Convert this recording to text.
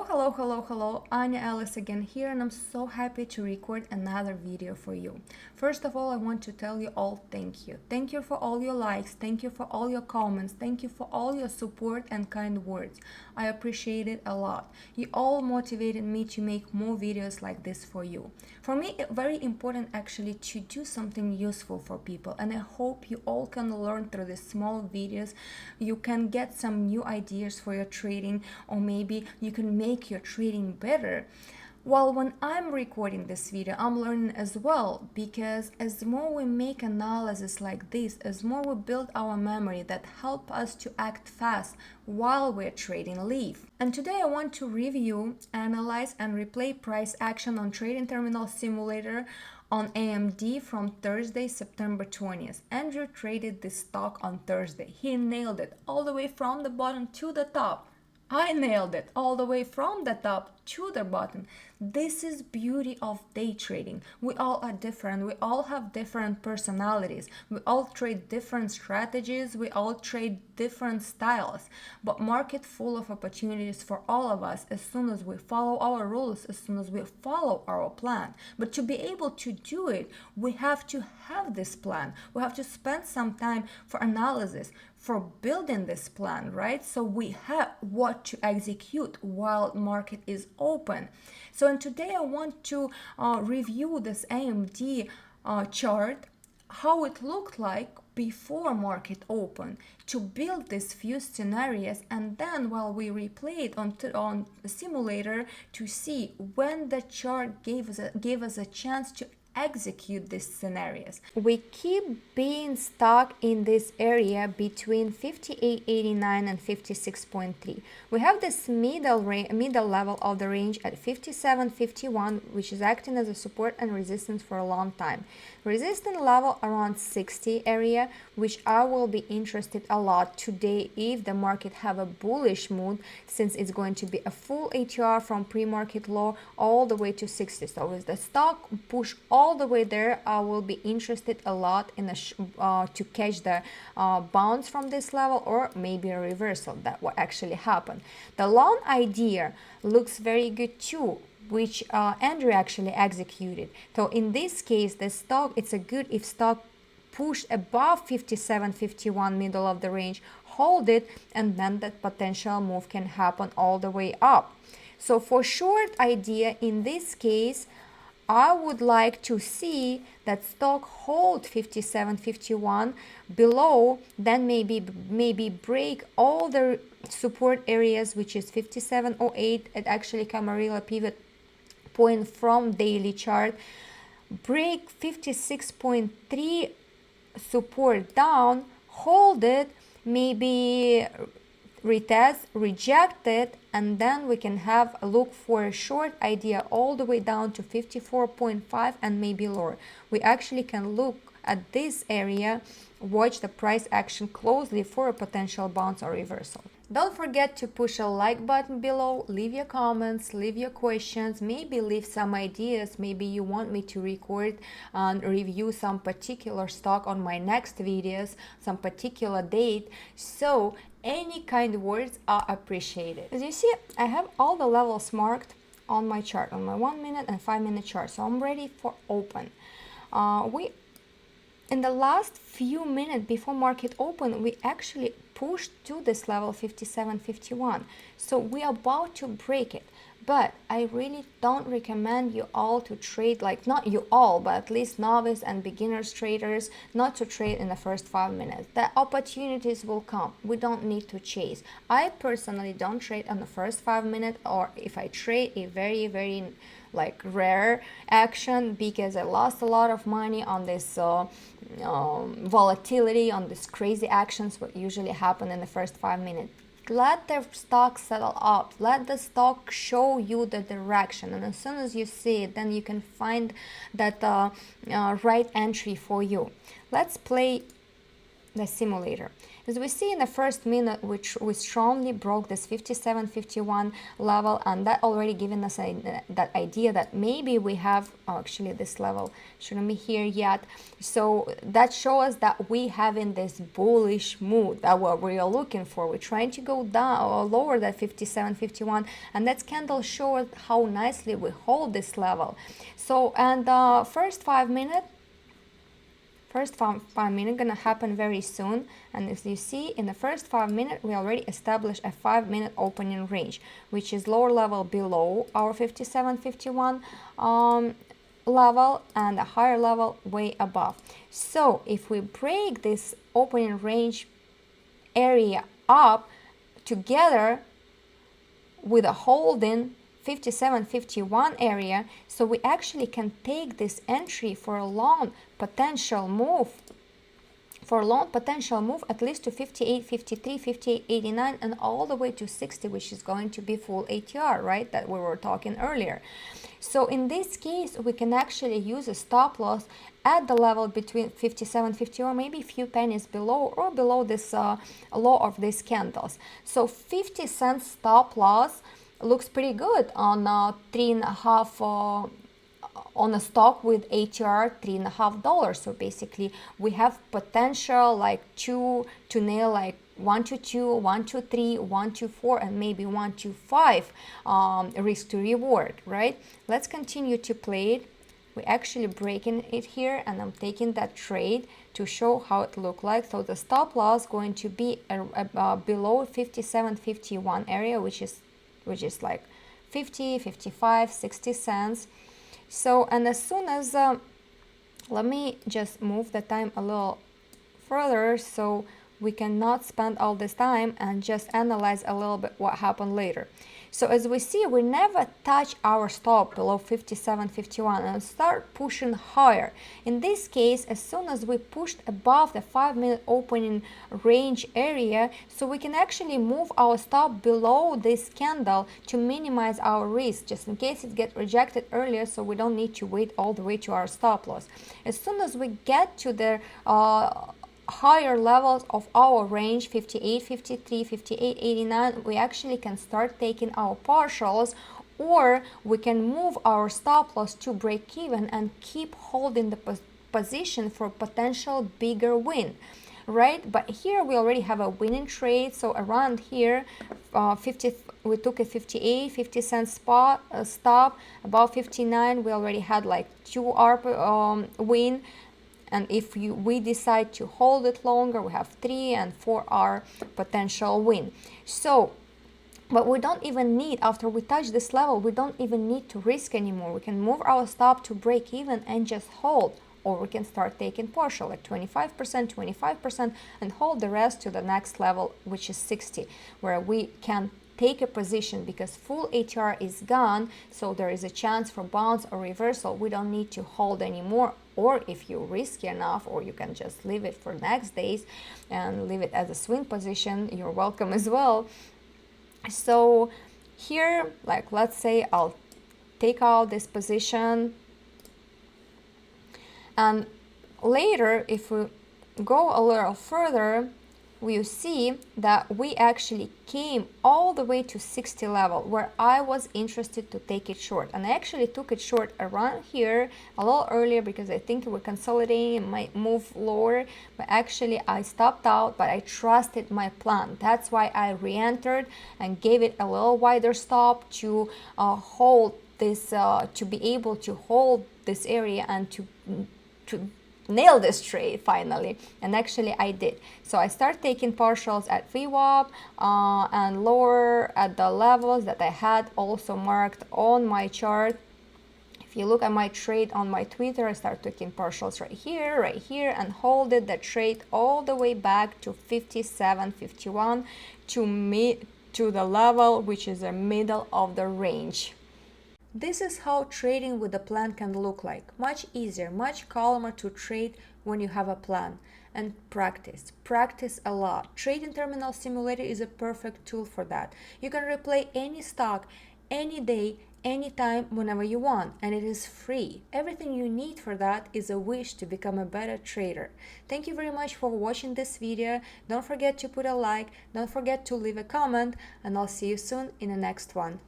Hello, Anya Alice again here, and I'm so happy to record another video for you. First of all, I want to tell you all thank you. Thank you for all your likes, thank you for all your comments, thank you for all your support and kind words. I appreciate it a lot. You all motivated me to make more videos like this for you. For me, it's very important actually to do something useful for people, and I hope you all can learn through these small videos. You can get some new ideas for your trading, or maybe you can make your trading better. Well, when I'm recording this video, I'm learning as well, because as more we make analysis like this, as more we build our memory that help us to act fast while we're trading live. And today I want to review, analyze, and replay price action on Trading Terminal Simulator on AMD from Thursday, September 20th. Andrew traded this stock on Thursday. He nailed it all the way from the bottom to the top. I nailed it all the way from the top to the bottom. This is beauty of day trading. We all are different. We all have different personalities. We all trade different strategies. We all trade different styles. But market full of opportunities for all of us as soon as we follow our rules, as soon as we follow our plan. But to be able to do it, we have to have this plan. We have to spend some time for analysis, for building this plan, right? So we have what to execute while market is open. So and today I want to review this AMD chart, how it looked like before market open, to build these few scenarios, and then while we replay it on the simulator to see when the chart gave us a chance to execute these scenarios. We keep being stuck in this area between 58.89 and 56.3. We have this middle level of the range at 57.51, which is acting as a support and resistance for a long time. Resistance level around 60 area, which I will be interested a lot today if the market have a bullish mood, since it's going to be a full ATR from pre-market low all the way to 60. So with the stock push all the way there, I will be interested a lot in to catch the bounce from this level, or maybe a reversal. That will actually happen. The long idea looks very good too, which Andrew actually executed. So in this case, the stock, it's a good if stock push above 57.51 middle of the range, hold it, and then that potential move can happen all the way up. So for short idea, in this case, I would like to see that stock hold 57.51 below, then maybe break all the support areas, which is 57.08 at actually Camarilla pivot point from daily chart, break 56.3 support down, hold it, maybe retest, reject it, and then we can have a look for a short idea all the way down to 54.5 and maybe lower. We actually can look at this area, watch the price action closely for a potential bounce or reversal. Don't forget to push a like button below, leave your comments, leave your questions, maybe leave some ideas. Maybe you want me to record and review some particular stock on my next videos, some particular date. So any kind words are appreciated. As you see, I have all the levels marked on my chart, on my 1 minute and 5 minute chart. So I'm ready for open. In the last few minutes before market open, we actually pushed to this level 57.51. So we are about to break it. But I really don't recommend you all to trade, like not you all, but at least novice and beginners traders, not to trade in the first 5 minutes. The opportunities will come. We don't need to chase. I personally don't trade on the first 5 minutes, or if I trade a very, very like rare action, because I lost a lot of money on this volatility, on these crazy actions what usually happen in the first 5 minutes. Let the stock settle up, let the stock show you the direction, and as soon as you see it, then you can find that right entry for you. Let's play the simulator. As we see in the first minute, which we strongly broke this 57.51 level, and that already given us that idea that maybe we have, actually this level shouldn't be here yet. So that shows us that we have in this bullish mood that what we are looking for. We're trying to go down or lower that 57.51, and that candle shows how nicely we hold this level. So, and first 5 minutes gonna happen very soon, and as you see in the first 5 minutes we already established a 5-minute opening range, which is lower level below our 57.51 level and a higher level way above. So if we break this opening range area up together with a holding 57.51 area, so we actually can take this entry for a long potential move at least to 58.53, 58.89, and all the way to 60, which is going to be full ATR, right, that we were talking earlier. So in this case we can actually use a stop loss at the level between 57.50 or maybe a few pennies below or below this low of these candles. So 50 cents stop loss looks pretty good on 3.5 on a stock with ATR $3.50. So basically we have potential like to nail like 122, 123, 124, and maybe 125 risk to reward, right? Let's continue to play it. We're actually breaking it here, and I'm taking that trade to show how it looked like. So the stop loss going to be below 57.51 area, which is like 50, 55, 60 cents. So, and as soon as let me just move the time a little further so we cannot spend all this time and just analyze a little bit what happened later. So as we see, we never touch our stop below 57.51 and start pushing higher. In this case, as soon as we pushed above the 5-minute opening range area, so we can actually move our stop below this candle to minimize our risk, just in case it gets rejected earlier, so we don't need to wait all the way to our stop loss. As soon as we get to the higher levels of our range, 58.53, 58.89, we actually can start taking our partials, or we can move our stop loss to break even and keep holding the position for potential bigger win, right? But here we already have a winning trade, so around here we took a 50 cent spot stop. About 59 we already had like 2 ARP win. And if we decide to hold it longer, we have 3 and 4 hour potential win. So, but we don't even need, after we touch this level, we don't even need to risk anymore. We can move our stop to break even and just hold, or we can start taking partial, like 25%, and hold the rest to the next level, which is 60, where we can take a position because full ATR is gone, so there is a chance for bounce or reversal. We don't need to hold anymore, or if you risky enough, or you can just leave it for next days and leave it as a swing position, you're welcome as well. So here, like let's say I'll take out this position, and later if we go a little further, we see that we actually came all the way to 60 level, where I was interested to take it short, and I actually took it short around here a little earlier because I think we're consolidating, it might move lower, but actually I stopped out, but I trusted my plan. That's why I re-entered and gave it a little wider stop to hold this, to be able to hold this area and to nail this trade finally, and actually I did. So I start taking partials at VWAP and lower at the levels that I had also marked on my chart. If you look at my trade on my Twitter, I start taking partials right here, and hold it, the trade all the way back to 57.51 to the level which is the middle of the range. This is how trading with a plan can look like. Much easier, much calmer to trade when you have a plan. And practice a lot. Trading Terminal Simulator is a perfect tool for that. You can replay any stock, any day, anytime, whenever you want, and it is free. Everything you need for that is a wish to become a better trader. Thank you very much for watching this video. Don't forget to put a like, don't forget to leave a comment, and I'll see you soon in the next one.